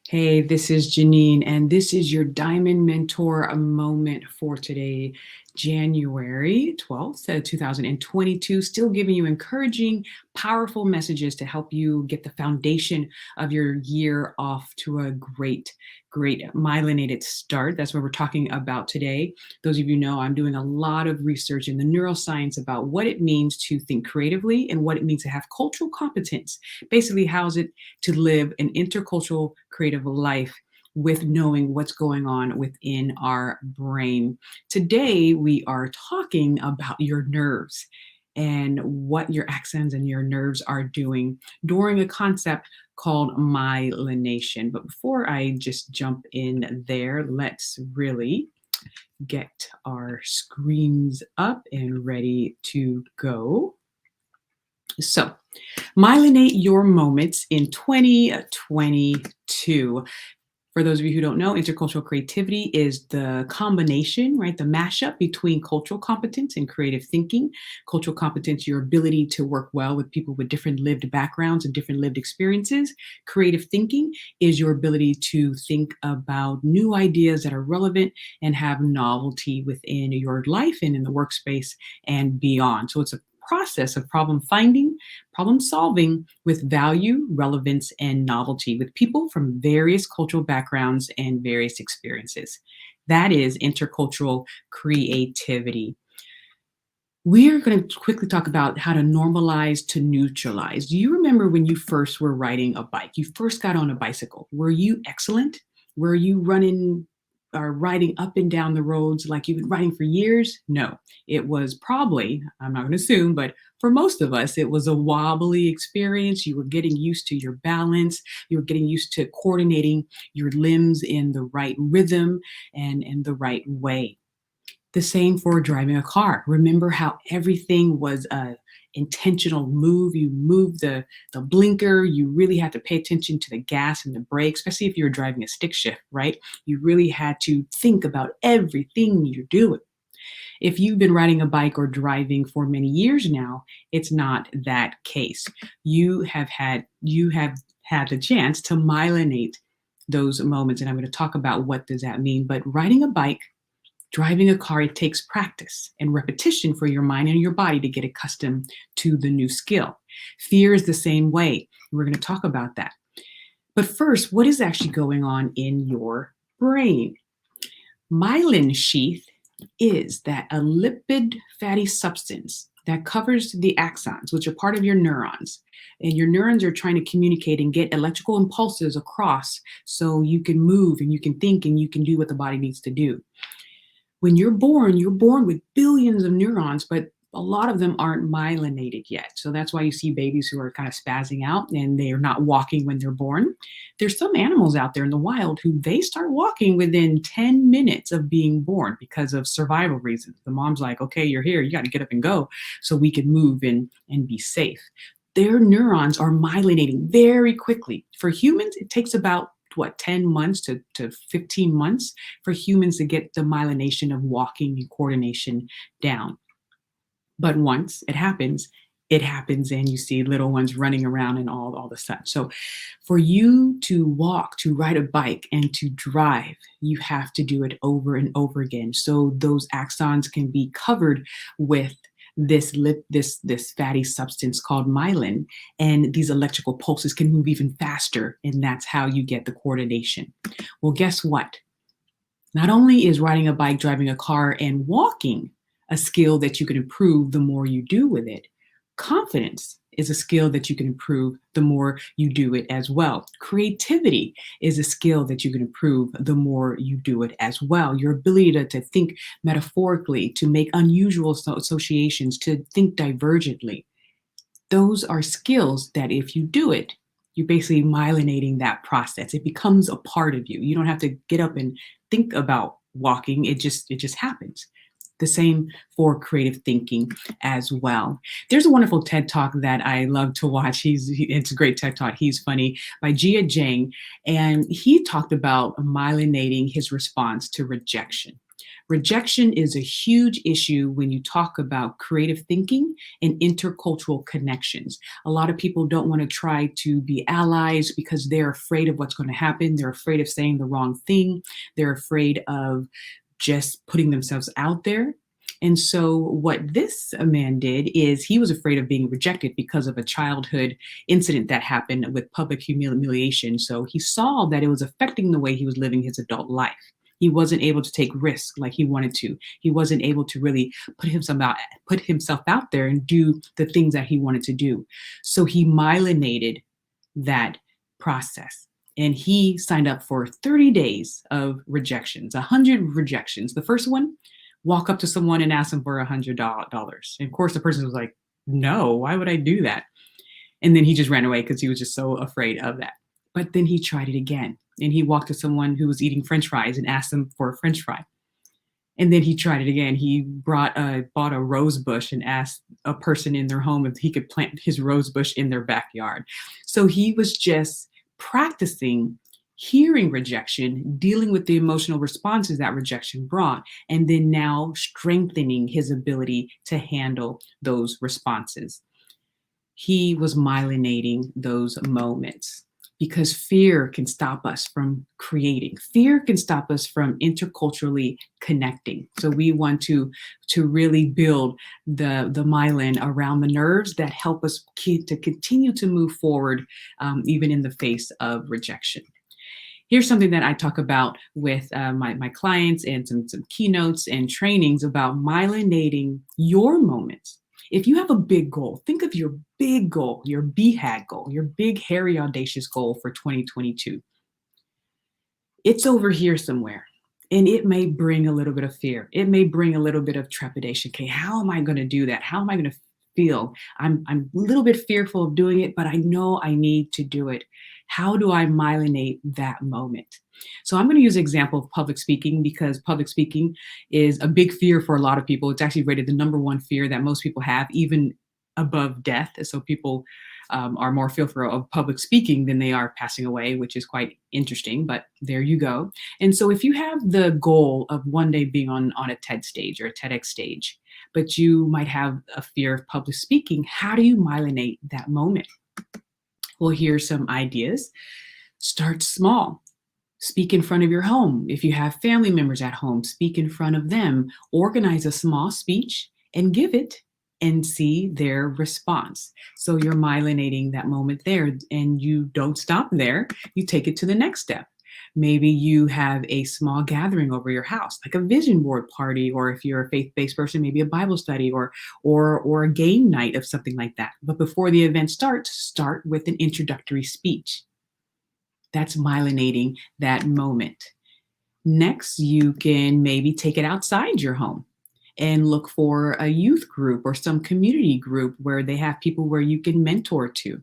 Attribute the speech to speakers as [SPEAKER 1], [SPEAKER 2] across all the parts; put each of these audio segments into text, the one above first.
[SPEAKER 1] Hey, this is Janine, and this is your Diamond Mentor moment for today, January 12th, 2022. Still giving you encouraging, powerful messages to help you get the foundation of your year off to a great myelinated start. That's what we're talking about today. Those of you know, I'm doing a lot of research in the neuroscience about what it means to think creatively and what it means to have cultural competence. Basically, how is it to live an intercultural creative life with knowing what's going on within our brain. Today, we are talking about your nerves and what your axons and your nerves are doing during a concept called myelination. But before I just jump in there, let's really get our screens up and ready to go. So, myelinate your moments in 2022. For those of you who don't know, intercultural creativity is the combination, right? The mashup between cultural competence and creative thinking. Cultural competence, your ability to work well with people with different lived backgrounds and different lived experiences. Creative thinking is your ability to think about new ideas that are relevant and have novelty within your life and in the workspace and beyond. So it's a process of problem finding, problem solving with value, relevance, and novelty with people from various cultural backgrounds and various experiences. That is intercultural creativity. We're going to quickly talk about how to normalize to neutralize. Do you remember when you first were riding a bike? You first got on a bicycle. Were you excellent? Were you running or riding up and down the roads like you've been riding for years? No, it was probably, I'm not going to assume, but for most of us, it was a wobbly experience. You were getting used to your balance. You were getting used to coordinating your limbs in the right rhythm and in the right way. The same for driving a car. Remember how everything was a intentional move. You moved the blinker. You really had to pay attention to the gas and the brake, especially if you were driving a stick shift, right? You really had to think about everything you're doing. If you've been riding a bike or driving for many years now, it's not that case. You have had the chance to myelinate those moments, and I'm going to talk about what does that mean. But riding a bike, driving a car, it takes practice and repetition for your mind and your body to get accustomed to the new skill. Fear is the same way. We're going to talk about that. But first, what is actually going on in your brain? Myelin sheath is that a lipid fatty substance that covers the axons, which are part of your neurons. And your neurons are trying to communicate and get electrical impulses across so you can move and you can think and you can do what the body needs to do. When you're born with billions of neurons, but a lot of them aren't myelinated yet. So that's why you see babies who are kind of spazzing out and they are not walking when they're born. There's some animals out there in the wild who they start walking within 10 minutes of being born because of survival reasons. The mom's like, okay, you're here, you got to get up and go so we can move and be safe. Their neurons are myelinating very quickly. For humans, it takes about 10 months to 15 months for humans to get the myelination of walking and coordination down. But once it happens, and you see little ones running around and all the such. So for you to walk, to ride a bike, and to drive, you have to do it over and over again. So those axons can be covered with this fatty substance called myelin, and these electrical pulses can move even faster, and that's how you get the coordination. Well, guess what? Not only is riding a bike, driving a car, and walking a skill that you can improve the more you do with it, confidence is a skill that you can improve the more you do it as well. Creativity is a skill that you can improve the more you do it as well. Your ability to think metaphorically, to make unusual associations, to think divergently. Those are skills that if you do it, you're basically myelinating that process. It becomes a part of you. You don't have to get up and think about walking. It just happens. The same for creative thinking as well. There's a wonderful TED Talk that I love to watch. It's a great TED Talk. He's funny, by Genein, and he talked about myelinating his response to rejection. Rejection is a huge issue when you talk about creative thinking and intercultural connections. A lot of people don't want to try to be allies because they're afraid of what's going to happen. They're afraid of saying the wrong thing. They're afraid of just putting themselves out there. And so, what this man did is he was afraid of being rejected because of a childhood incident that happened with public humiliation. So, he saw that it was affecting the way he was living his adult life. He wasn't able to take risks like he wanted to. He wasn't able to really put himself out there and do the things that he wanted to do. So he myelinated that process. And he signed up for 30 days of rejections, 100 rejections. The first one, walk up to someone and ask them for $100. And of course, the person was like, no, why would I do that? And then he just ran away because he was just so afraid of that. But then he tried it again. And he walked to someone who was eating French fries and asked them for a French fry. And then he tried it again. He bought a rose bush and asked a person in their home if he could plant his rose bush in their backyard. So he was just practicing hearing rejection, dealing with the emotional responses that rejection brought, and then now strengthening his ability to handle those responses. He was myelinating those moments because fear can stop us from creating. Fear can stop us from interculturally connecting. So we want to really build the myelin around the nerves that help us to continue to move forward, even in the face of rejection. Here's something that I talk about with my clients and some keynotes and trainings about myelinating your moments. If you have a big goal, think of your big goal, your BHAG goal, your big, hairy, audacious goal for 2022. It's over here somewhere, and it may bring a little bit of fear. It may bring a little bit of trepidation. Okay, how am I going to do that? How am I going to feel? I'm a little bit fearful of doing it, but I know I need to do it. How do I myelinate that moment? So I'm going to use an example of public speaking because public speaking is a big fear for a lot of people. It's actually rated the number one fear that most people have, even above death. So people are more fearful of public speaking than they are passing away, which is quite interesting, but there you go. And so if you have the goal of one day being on a TED stage or a TEDx stage, but you might have a fear of public speaking, how do you myelinate that moment? Well, here's some ideas. Start small. Speak in front of your home. If you have family members at home, speak in front of them. Organize a small speech and give it and see their response. So you're myelinating that moment there, and you don't stop there. You take it to the next step. Maybe you have a small gathering over your house, like a vision board party, or if you're a faith-based person, maybe a Bible study or a game night of something like that. But before the event starts, start with an introductory speech. That's myelinating that moment. Next, you can maybe take it outside your home and look for a youth group or some community group where they have people where you can mentor to.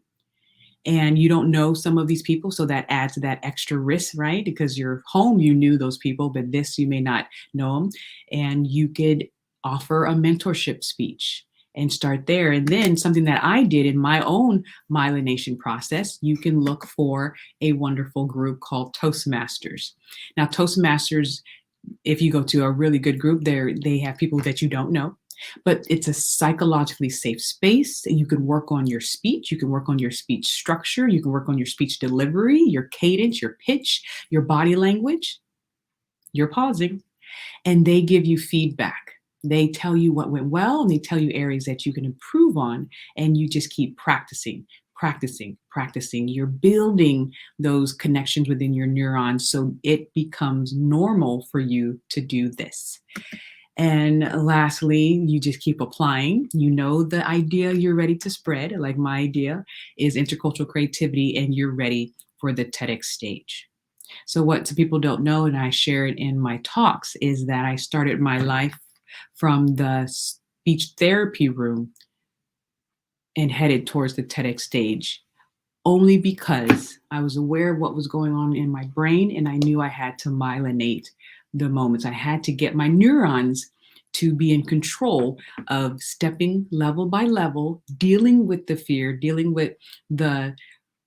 [SPEAKER 1] And you don't know some of these people, so that adds that extra risk, right? Because you're home, you knew those people, but this, you may not know them. And you could offer a mentorship speech and start there. And then something that I did in my own myelination process, you can look for a wonderful group called Toastmasters. Now, Toastmasters, if you go to a really good group, they have people that you don't know, but it's a psychologically safe space. You can work on your speech. You can work on your speech structure. You can work on your speech delivery, your cadence, your pitch, your body language. You're pausing, and they give you feedback. They tell you what went well, and they tell you areas that you can improve on, and you just keep practicing. You're building those connections within your neurons so it becomes normal for you to do this. And lastly, you just keep applying. You know the idea you're ready to spread, like my idea is intercultural creativity, and you're ready for the TEDx stage. So what some people don't know, and I share it in my talks, is that I started my life from the speech therapy room and headed towards the TEDx stage only because I was aware of what was going on in my brain, and I knew I had to myelinate the moments. I had to get my neurons to be in control of stepping level by level, dealing with the fear, dealing with the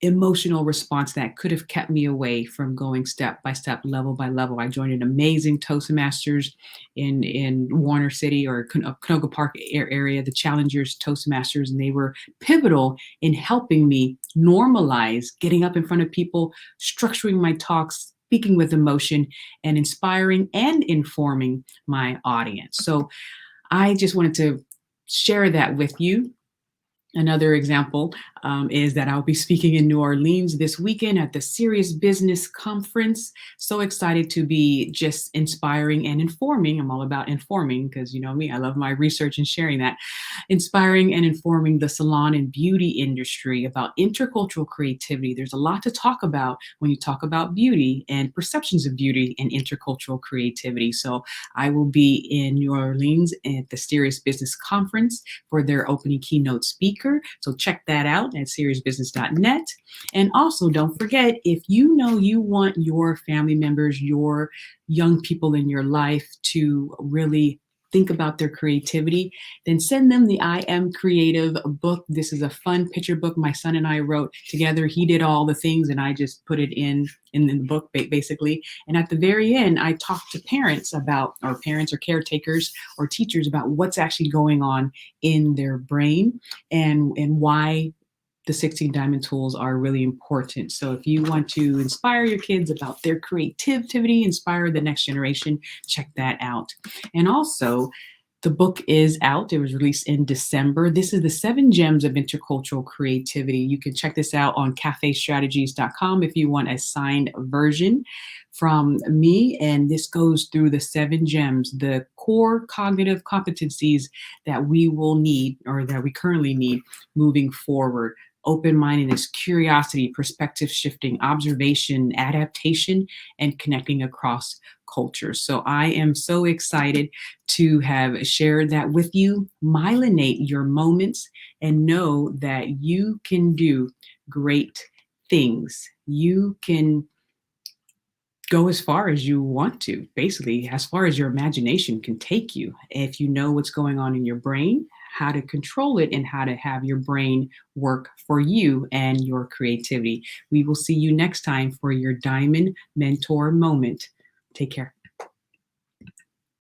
[SPEAKER 1] emotional response that could have kept me away from going step by step, level by level. I joined an amazing Toastmasters in Warner City or Canoga Park area, the Challengers Toastmasters, and they were pivotal in helping me normalize getting up in front of people, structuring my talks, speaking with emotion, and inspiring and informing my audience. So I just wanted to share that with you. Another example is that I'll be speaking in New Orleans this weekend at the Serious Business Conference. So excited to be just inspiring and informing. I'm all about informing because you know me, I love my research and sharing that. Inspiring and informing the salon and beauty industry about intercultural creativity. There's a lot to talk about when you talk about beauty and perceptions of beauty and intercultural creativity. So I will be in New Orleans at the Serious Business Conference for their opening keynote speaker. So check that out at seriousbusiness.net. And also don't forget, if you know you want your family members, your young people in your life to really think about their creativity, then send them the I Am Creative book. This is a fun picture book my son and I wrote together. He did all the things and I just put it in the book basically. And at the very end, I talked to parents about, or parents or caretakers or teachers about what's actually going on in their brain and why the 16 diamond tools are really important. So if you want to inspire your kids about their creativity, inspire the next generation, check that out. And also, the book is out. It was released in December. This is the 7 Gems of Intercultural Creativity. You can check this out on cafestrategies.com if you want a signed version from me. And this goes through the 7 gems, the core cognitive competencies that we will need or that we currently need moving forward. Open-mindedness, curiosity, perspective shifting, observation, adaptation, and connecting across cultures. So I am so excited to have shared that with you. Myelinate your moments and know that you can do great things. You can go as far as you want to, basically, as far as your imagination can take you. If you know what's going on in your brain, how to control it, and how to have your brain work for you and your creativity. We will see you next time for your Diamond Mentor Moment. Take care.